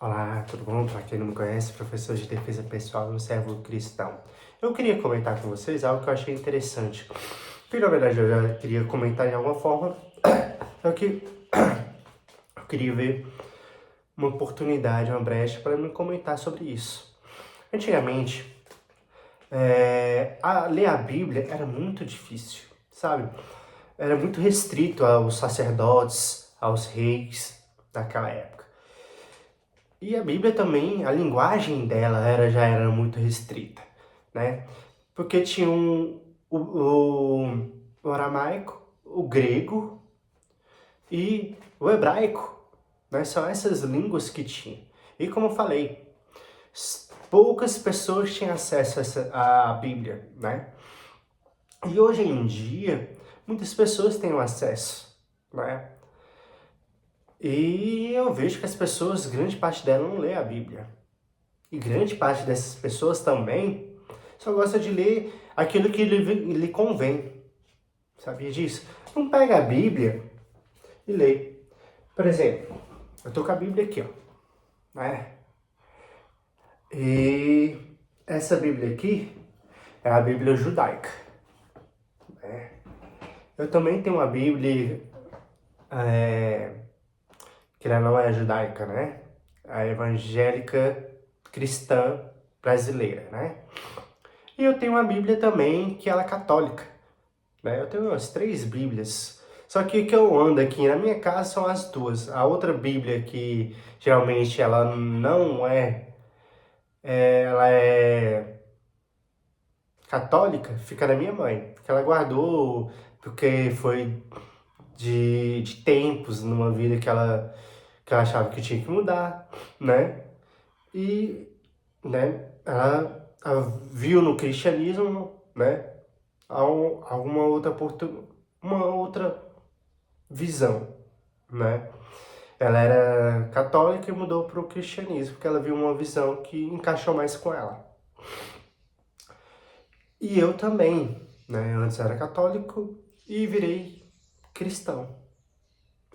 Olá, tudo bom? Para quem não me conhece, professor de defesa pessoal e um servo cristão. Eu queria comentar com vocês algo que eu achei interessante. Que na verdade eu já queria comentar de alguma forma, só que eu queria ver uma oportunidade, uma brecha para me comentar sobre isso. Antigamente, ler a Bíblia era muito difícil, sabe? Era muito restrito aos sacerdotes, aos reis daquela época. E a Bíblia também, a linguagem dela já era muito restrita, né? Porque tinha o aramaico, o grego e o hebraico, né? São essas línguas que tinha. E como eu falei, poucas pessoas tinham acesso à Bíblia, né? E hoje em dia, muitas pessoas têm o acesso, né? E eu vejo que as pessoas, grande parte delas não lê a Bíblia. E grande parte dessas pessoas também só gosta de ler aquilo que lhe convém. Sabia disso? Não pega a Bíblia e lê. Por exemplo, eu tô com a Bíblia aqui, ó, né? E essa Bíblia aqui é a Bíblia judaica, né? Eu também tenho uma Bíblia que ela não é judaica, né? A evangélica cristã brasileira, né? E eu tenho uma Bíblia também que ela é católica, né? Eu tenho umas 3 Bíblias. Só que o que eu ando aqui na minha casa são as duas. A outra Bíblia que geralmente ela não ela é católica, fica na minha mãe. Que ela guardou porque foi de tempos numa vida que ela achava que tinha que mudar, né? E, né, ela viu no cristianismo, né, alguma uma outra visão, né? Ela era católica e mudou para o cristianismo, porque ela viu uma visão que encaixou mais com ela. E eu também, né? Antes era católico e virei cristão,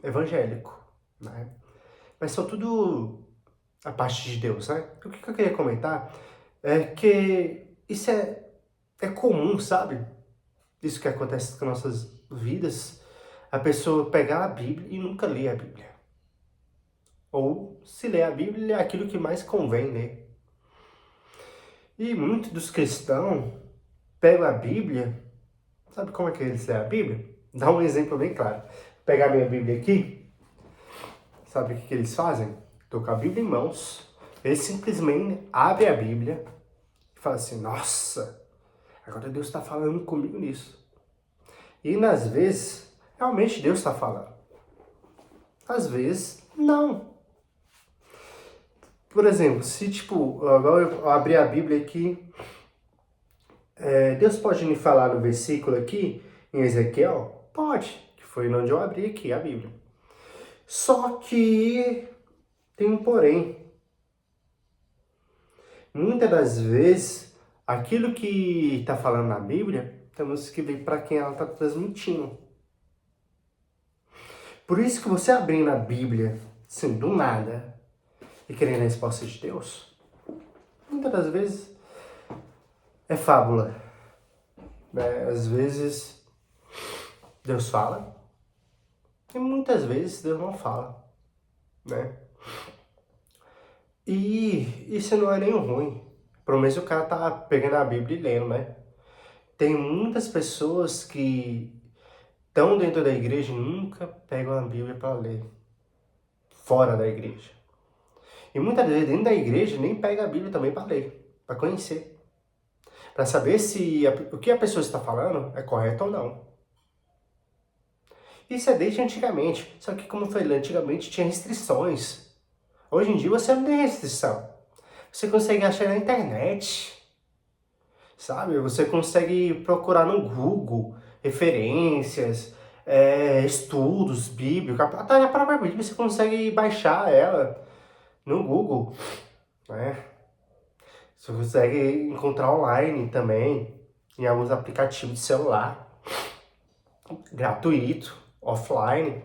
evangélico, né? Mas são tudo a parte de Deus, né? O que eu queria comentar é que isso é comum, sabe? Isso que acontece com nossas vidas, a pessoa pegar a Bíblia e nunca ler a Bíblia. Ou se ler a Bíblia, é aquilo que mais convém ler. E muitos dos cristãos pegam a Bíblia, sabe como é que eles lêem a Bíblia? Dá um exemplo bem claro. Pegar minha Bíblia aqui, sabe o que eles fazem? Estou com a Bíblia em mãos, eles simplesmente abrem a Bíblia e falam assim, nossa, agora Deus está falando comigo nisso. E às vezes, realmente Deus está falando. Às vezes, não. Por exemplo, se tipo, agora eu abrir a Bíblia aqui, Deus pode me falar no versículo aqui, em Ezequiel? Pode, que foi onde eu abri aqui a Bíblia. Só que tem um porém. Muitas das vezes, aquilo que está falando na Bíblia, temos que ver para quem ela está transmitindo. Por isso que você abrindo a Bíblia, assim, do nada, e querendo a resposta de Deus, muitas das vezes é fábula, né? Às vezes Deus fala e muitas vezes Deus não fala, né? E isso não é nem ruim. Pelo menos o cara tá pegando a Bíblia e lendo, né? Tem muitas pessoas que estão dentro da igreja e nunca pegam a Bíblia para ler, fora da igreja. E muitas vezes dentro da igreja nem pega a Bíblia também para ler, para conhecer, para saber se o que a pessoa está falando é correto ou não. Isso é desde antigamente, só que como eu falei, antigamente tinha restrições. Hoje em dia você não tem restrição. Você consegue achar na internet, sabe? Você consegue procurar no Google referências, estudos bíblicos. Até a própria Bíblia você consegue baixar ela no Google, né? Você consegue encontrar online também, em alguns aplicativos de celular, gratuito, offline.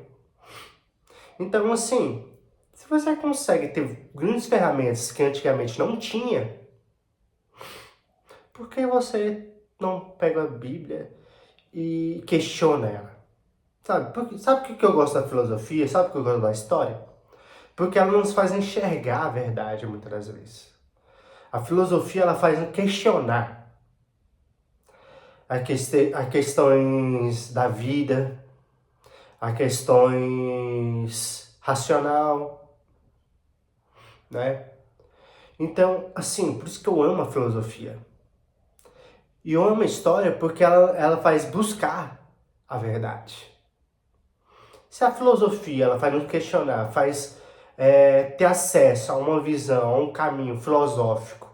Então, assim, se você consegue ter grandes ferramentas que antigamente não tinha, por que você não pega a Bíblia e questiona ela? Sabe o que eu gosto da filosofia? Sabe o que eu gosto da história? Porque ela nos faz enxergar a verdade muitas das vezes. A filosofia ela faz questionar a questões da vida, a questões racional, né? Então, assim, por isso que eu amo a filosofia. E eu amo a história porque ela faz buscar a verdade. Se a filosofia ela faz nos questionar, faz ter acesso a uma visão, a um caminho filosófico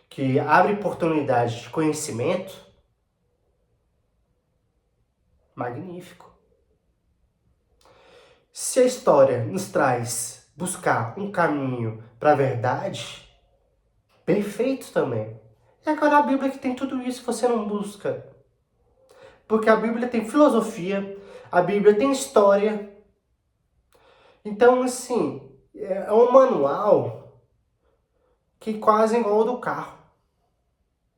que abre oportunidade de conhecimento, magnífico. Se a história nos traz buscar um caminho para a verdade, perfeito também. E agora a Bíblia que tem tudo isso, você não busca. Porque a Bíblia tem filosofia, a Bíblia tem história. Então, assim, é um manual que quase igual ao do carro.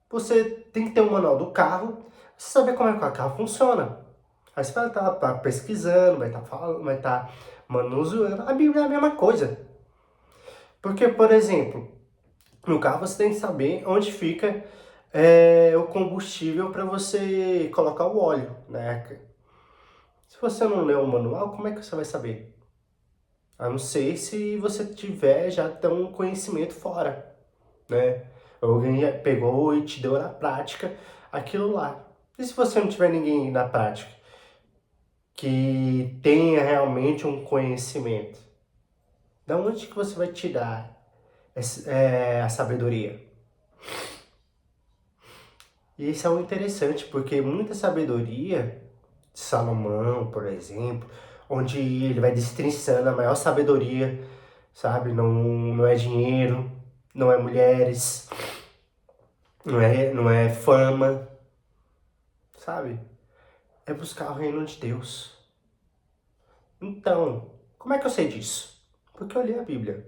Você tem que ter um manual do carro, você saber como é que o carro funciona. Aí você vai estar pesquisando, vai estar falando, vai estar manuseando. A Bíblia é a mesma coisa. Porque, por exemplo, no carro você tem que saber onde fica o combustível para você colocar o óleo, né? Se você não lê o manual, como é que você vai saber? A não ser se você tiver já ter um conhecimento fora, né? Alguém pegou e te deu na prática aquilo lá. E se você não tiver ninguém na prática que tenha realmente um conhecimento, da onde que você vai tirar a sabedoria? E isso é o interessante, porque muita sabedoria de Salomão, por exemplo, onde ele vai destrinçando a maior sabedoria, sabe? Não é dinheiro, não é mulheres, não é fama, sabe? É buscar o reino de Deus. Então, como é que eu sei disso? Porque eu li a Bíblia.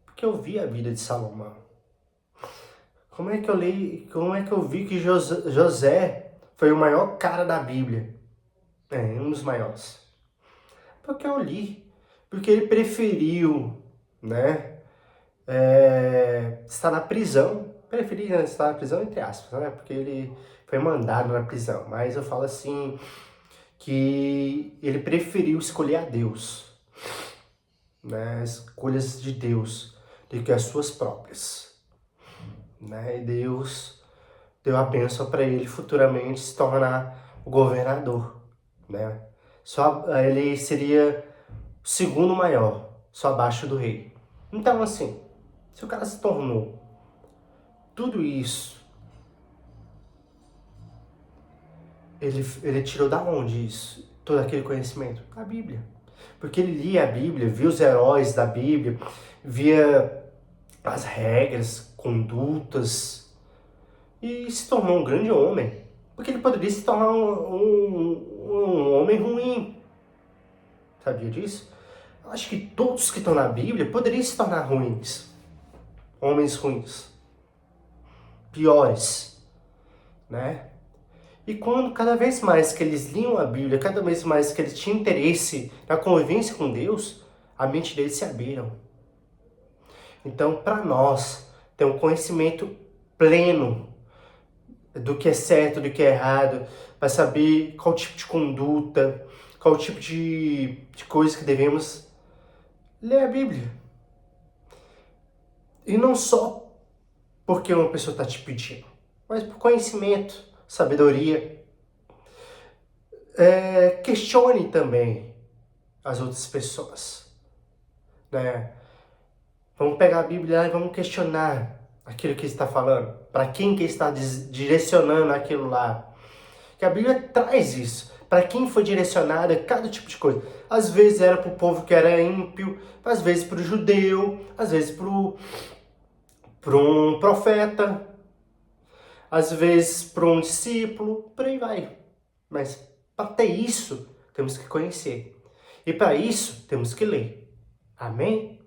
Porque eu vi a vida de Salomão. Como é que eu vi que José foi o maior cara da Bíblia? Um dos maiores. Porque eu li. Porque ele preferiu, né, estar na prisão. Preferiu estar na prisão, entre aspas, né? Porque ele foi mandado na prisão. Mas eu falo assim, que ele preferiu escolher a Deus, né? As escolhas de Deus, do que as suas próprias, né? E Deus deu a bênção para ele futuramente se tornar o governador, né? Só ele seria o segundo maior, só abaixo do rei. Então, assim, se o cara se tornou tudo isso, ele tirou da onde isso? Todo aquele conhecimento? Da Bíblia. Porque ele lia a Bíblia, via os heróis da Bíblia, via as regras, condutas, e se tornou um grande homem. Porque ele poderia se tornar um homem ruim. Sabia disso? Eu acho que todos que estão na Bíblia poderiam se tornar ruins. Homens ruins. Piores. Né? E quando cada vez mais que eles liam a Bíblia, cada vez mais que eles tinham interesse na convivência com Deus, a mente deles se abriram. Então, para nós, ter um conhecimento pleno do que é certo, do que é errado, para saber qual tipo de conduta, qual tipo de coisa que devemos ler a Bíblia. E não só porque uma pessoa está te pedindo, mas por conhecimento, sabedoria. Questione também as outras pessoas, né? Vamos pegar a Bíblia e vamos questionar aquilo que está falando. Para quem que está direcionando aquilo lá. Que a Bíblia traz isso. Para quem foi direcionada cada tipo de coisa. Às vezes era para o povo que era ímpio, às vezes para o judeu, às vezes para um profeta, às vezes para um discípulo, por aí vai. Mas para ter isso, temos que conhecer. E para isso, temos que ler. Amém?